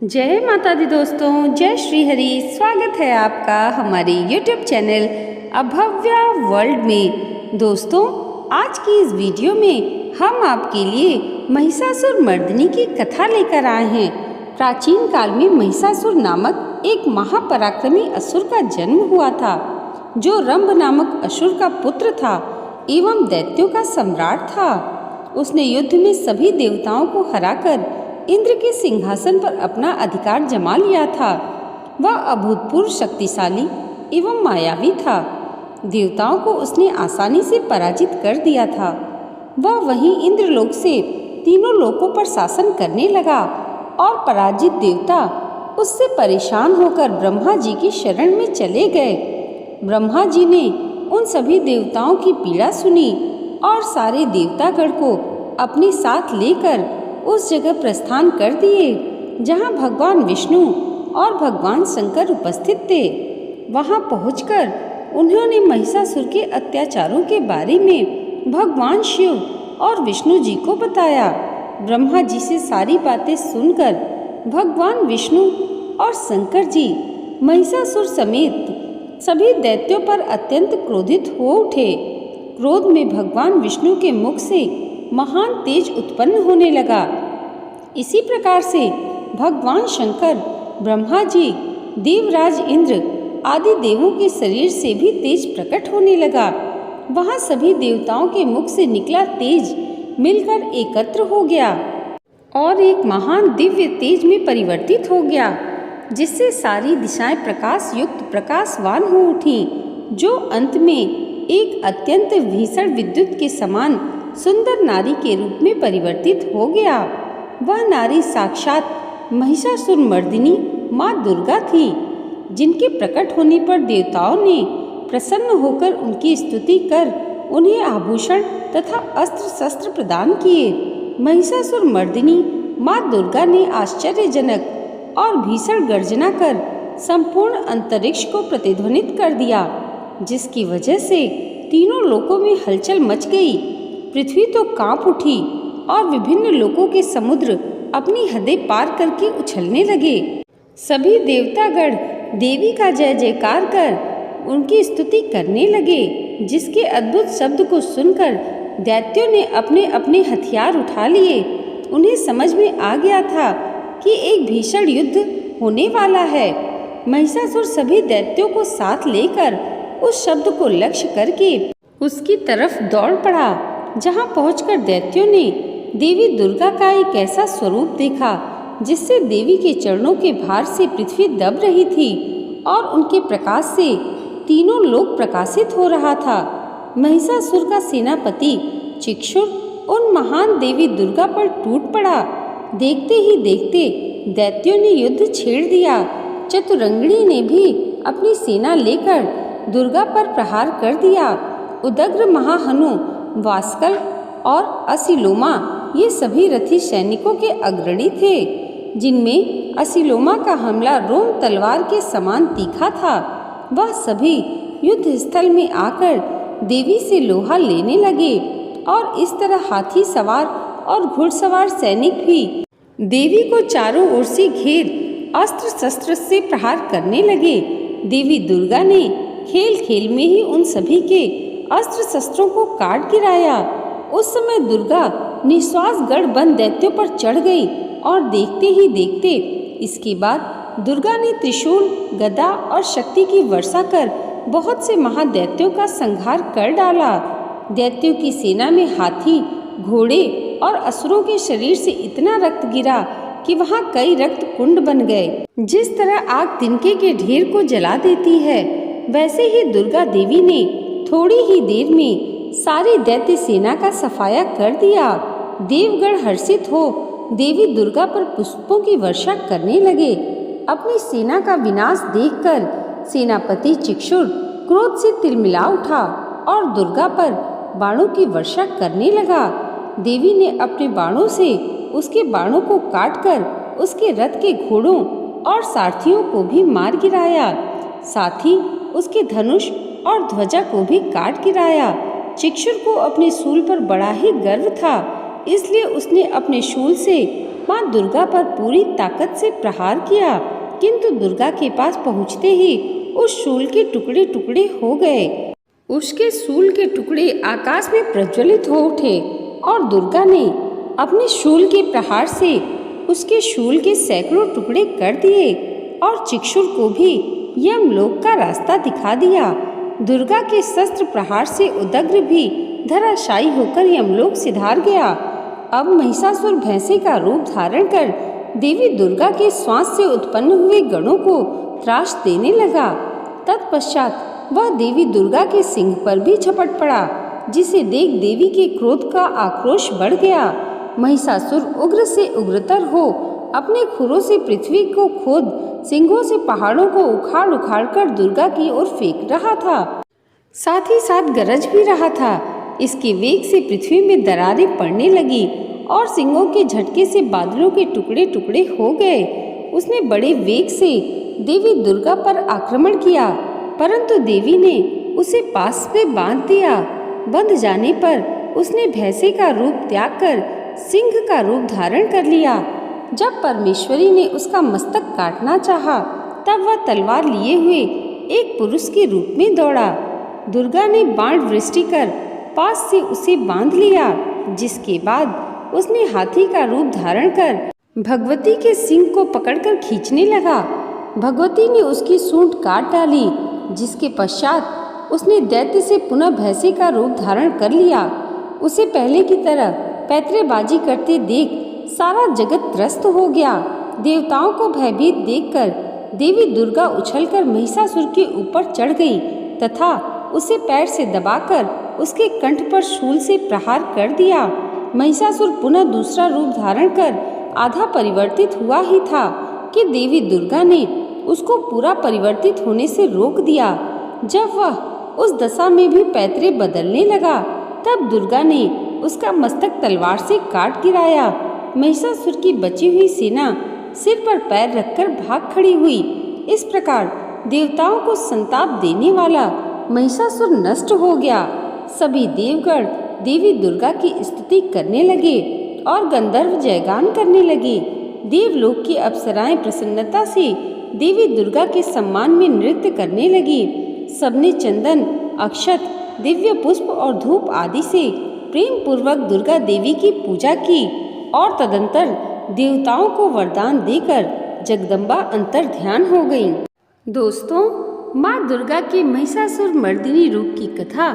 जय माता दी दोस्तों, जय श्री हरि। स्वागत है आपका हमारे YouTube चैनल अभव्या वर्ल्ड में। दोस्तों, आज की इस वीडियो में हम आपके लिए महिषासुर मर्दिनी की कथा लेकर आए हैं। प्राचीन काल में महिषासुर नामक एक महापराक्रमी असुर का जन्म हुआ था, जो रंभ नामक असुर का पुत्र था एवं दैत्यों का सम्राट था। उसने युद्ध में सभी देवताओं को हराकर इंद्र के सिंहासन पर अपना अधिकार जमा लिया था। वह अभूतपूर्व शक्तिशाली एवं मायावी था। देवताओं को उसने आसानी से पराजित कर दिया था। वह वहीं इंद्रलोक से तीनों लोकों पर शासन करने लगा और पराजित देवता उससे परेशान होकर ब्रह्मा जी की शरण में चले गए। ब्रह्मा जी ने उन सभी देवताओं की पीड़ा सुनी और सारे देवतागण को अपने साथ लेकर उस जगह प्रस्थान कर दिए जहाँ भगवान विष्णु और भगवान शंकर उपस्थित थे। वहाँ पहुंचकर उन्होंने महिषासुर के अत्याचारों के बारे में भगवान शिव और विष्णु जी को बताया। ब्रह्मा जी से सारी बातें सुनकर भगवान विष्णु और शंकर जी महिषासुर समेत सभी दैत्यों पर अत्यंत क्रोधित हो उठे। क्रोध में भगवान विष्णु के मुख से महान तेज उत्पन्न होने लगा। इसी प्रकार से भगवान शंकर, ब्रह्मा जी, देवराज इंद्र आदि देवों के शरीर से भी तेज प्रकट होने लगा। वहाँ सभी देवताओं के मुख से निकला तेज मिलकर एकत्र हो गया और एक महान दिव्य तेज में परिवर्तित हो गया, जिससे सारी दिशाएं प्रकाश युक्त प्रकाशवान हो उठी, जो अंत में एक अत्यंत भीषण विद्युत के समान सुंदर नारी के रूप में परिवर्तित हो गया। वह नारी साक्षात महिषासुर मर्दिनी माँ दुर्गा थी, जिनके प्रकट होने पर देवताओं ने प्रसन्न होकर उनकी स्तुति कर उन्हें आभूषण तथा अस्त्र शस्त्र प्रदान किए। महिषासुर मर्दिनी माँ दुर्गा ने आश्चर्यजनक और भीषण गर्जना कर संपूर्ण अंतरिक्ष को प्रतिध्वनित कर दिया, जिसकी वजह से तीनों लोकों में हलचल मच गई। पृथ्वी तो कांप उठी और विभिन्न लोकों के समुद्र अपनी हदें पार करके उछलने लगे। सभी देवतागण देवी का जय जयकार कर उनकी स्तुति करने लगे, जिसके अद्भुत शब्द को सुनकर दैत्यों ने अपने अपने हथियार उठा लिए। उन्हें समझ में आ गया था कि एक भीषण युद्ध होने वाला है। महिषासुर सभी दैत्यों को साथ लेकर उस शब्द को लक्ष्य करके उसकी तरफ दौड़ पड़ा। जहाँ पहुंचकर दैत्यों ने देवी दुर्गा का एक ऐसा स्वरूप देखा, जिससे देवी के चरणों के भार से पृथ्वी दब रही थी और उनके प्रकाश से तीनों लोक प्रकाशित हो रहा था। महिषासुर का सेनापति चिक्षुर उन महान देवी दुर्गा पर टूट पड़ा। देखते ही देखते दैत्यों ने युद्ध छेड़ दिया। चतुरंगिणी ने भी अपनी सेना लेकर दुर्गा पर प्रहार कर दिया। उदग्र, महाहनु, वास्कल और असिलोमा ये सभी रथी सैनिकों के अग्रणी थे, जिनमें असिलोमा का हमला रोम तलवार के समान तीखा था। वह सभी युद्ध स्थल में आकर देवी से लोहा लेने लगे और इस तरह हाथी सवार और घुड़सवार सैनिक भी देवी को चारों ओर से घेर अस्त्र शस्त्र से प्रहार करने लगे। देवी दुर्गा ने खेल खेल में ही उन सभी के अस्त्र शस्त्रों को काट गिराया। उस समय दुर्गा निश्वास गढ़ बंद दैत्यों पर चढ़ गई और देखते ही देखते इसके बाद दुर्गा ने त्रिशूल, गदा और शक्ति की वर्षा कर बहुत से महादैत्यों का संहार कर डाला। दैत्यों की सेना में हाथी, घोड़े और असुरों के शरीर से इतना रक्त गिरा कि वहाँ कई रक्त कुंड बन गए। जिस तरह आग तिनके के ढेर को जला देती है, वैसे ही दुर्गा देवी ने थोड़ी ही देर में सारी दैत्य सेना का सफाया कर दिया। देवगण हर्षित हो देवी दुर्गा पर पुष्पों की वर्षा करने लगे। अपनी सेना का विनाश देखकर सेनापति चिक्षुर क्रोध से तिलमिला उठा और दुर्गा पर बाणों की वर्षा करने लगा। देवी ने अपने बाणों से उसके बाणों को काटकर उसके रथ के घोड़ों और सारथियों को भी मार गिराया। साथ ही उसके धनुष और ध्वजा को भी काट गिराया। चिक्षुर को अपने शूल पर बड़ा ही गर्व था, इसलिए उसने अपने शूल से माँ दुर्गा पर पूरी ताकत से प्रहार किया, किंतु दुर्गा के पास पहुँचते ही उस शूल के टुकड़े टुकड़े हो गए। उसके शूल के टुकड़े आकाश में प्रज्वलित हो उठे और दुर्गा ने अपने शूल के प्रहार से उसके शूल के सैकड़ों टुकड़े कर दिए और चिक्षुर को भी यमलोक का रास्ता दिखा दिया। दुर्गा के शस्त्र प्रहार से उदग्र भी धराशायी होकर यमलोक सिधार गया। अब महिषासुर भैंसे का रूप धारण कर देवी दुर्गा के श्वास से उत्पन्न हुए गणों को त्रास देने लगा। तत्पश्चात वह देवी दुर्गा के सिंह पर भी झपट पड़ा, जिसे देख देवी के क्रोध का आक्रोश बढ़ गया। महिषासुर उग्र से उग्रतर हो अपने खुरों से पृथ्वी को खोद सिंहों से पहाड़ों को उखाड़ उखाड़ कर दुर्गा की ओर फेंक रहा था, साथ ही साथ गरज भी रहा था। इसके वेग से पृथ्वी में दरारें पड़ने लगी और सिंहों के झटके से बादलों के टुकड़े टुकड़े हो गए। उसने बड़े वेग से देवी दुर्गा पर आक्रमण किया, परंतु देवी ने उसे पास में बांध दिया। बंध जाने पर उसने भैंसे का रूप त्याग कर सिंह का रूप धारण कर लिया। जब परमेश्वरी ने उसका मस्तक काटना चाहा, तब वह तलवार लिए हुए एक पुरुष के रूप में दौड़ा। दुर्गा ने बाण वृष्टि कर पास से उसे बांध लिया, जिसके बाद उसने हाथी का रूप धारण कर भगवती के सिंह को पकड़कर खींचने लगा। भगवती ने उसकी सूंड काट डाली, जिसके पश्चात उसने दैत्य से पुनः भैंसे का रूप धारण कर लिया। उसे पहले की तरह पैतरेबाजी करते देख सारा जगत त्रस्त हो गया। देवताओं को भयभीत देखकर देवी दुर्गा उछलकर महिषासुर के ऊपर चढ़ गई तथा उसे पैर से दबाकर उसके कंठ पर शूल से प्रहार कर दिया। महिषासुर पुनः दूसरा रूप धारण कर आधा परिवर्तित हुआ ही था कि देवी दुर्गा ने उसको पूरा परिवर्तित होने से रोक दिया। जब वह उस दशा में भी पैतरे बदलने लगा, तब दुर्गा ने उसका मस्तक तलवार से काट गिराया। महिषासुर की बची हुई सेना सिर पर पैर रखकर भाग खड़ी हुई। इस प्रकार देवताओं को संताप देने वाला महिषासुर नष्ट हो गया। सभी देवगण देवी दुर्गा की स्तुति करने लगे और गंधर्व जयगान करने लगे। देवलोक की अप्सराएं प्रसन्नता से देवी दुर्गा के सम्मान में नृत्य करने लगी। सबने चंदन, अक्षत, दिव्य पुष्प और धूप आदि से प्रेम पूर्वक दुर्गा देवी की पूजा की और तदंतर देवताओं को वरदान देकर जगदम्बा अंतर ध्यान हो गईं। दोस्तों, माँ दुर्गा के महिषासुर मर्दिनी रूप की कथा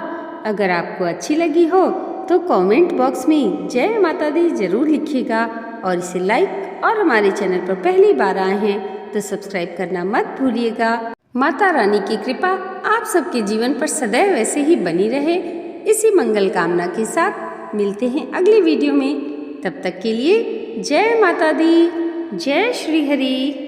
अगर आपको अच्छी लगी हो तो कमेंट बॉक्स में जय माता दी जरूर लिखिएगा और इसे लाइक और हमारे चैनल पर पहली बार आए हैं तो सब्सक्राइब करना मत भूलिएगा। माता रानी की कृपा आप सबके जीवन पर सदैव ऐसे ही बनी रहे, इसी मंगल कामना के साथ मिलते हैं अगली वीडियो में। तब तक के लिए जय माता दी, जय श्री हरि।